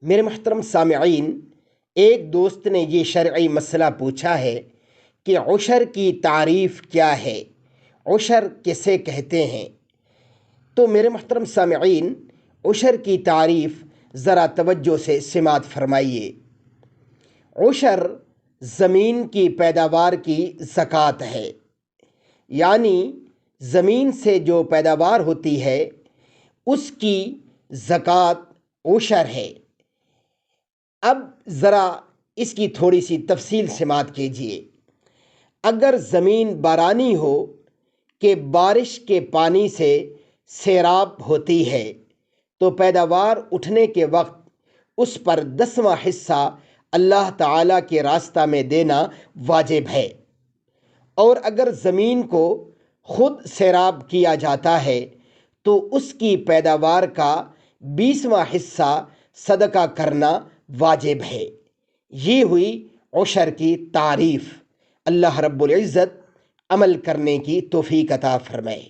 میرے محترم سامعین، ایک دوست نے یہ شرعی مسئلہ پوچھا ہے کہ عشر کی تعریف کیا ہے، عشر کسے کہتے ہیں؟ تو میرے محترم سامعین، عشر کی تعریف ذرا توجہ سے سماعت فرمائیے۔ عشر زمین کی پیداوار کی زکوٰۃ ہے، یعنی زمین سے جو پیداوار ہوتی ہے اس کی زکوٰۃ عشر ہے۔ اب ذرا اس کی تھوڑی سی تفصیل سماعت کیجیے۔ اگر زمین بارانی ہو کہ بارش کے پانی سے سیراب ہوتی ہے تو پیداوار اٹھنے کے وقت اس پر 10واں حصہ اللہ تعالیٰ کے راستہ میں دینا واجب ہے، اور اگر زمین کو خود سیراب کیا جاتا ہے تو اس کی پیداوار کا 20واں حصہ صدقہ کرنا واجب ہے۔ یہ ہوئی عشر کی تعریف۔ اللہ رب العزت عمل کرنے کی توفیق عطا فرمائے۔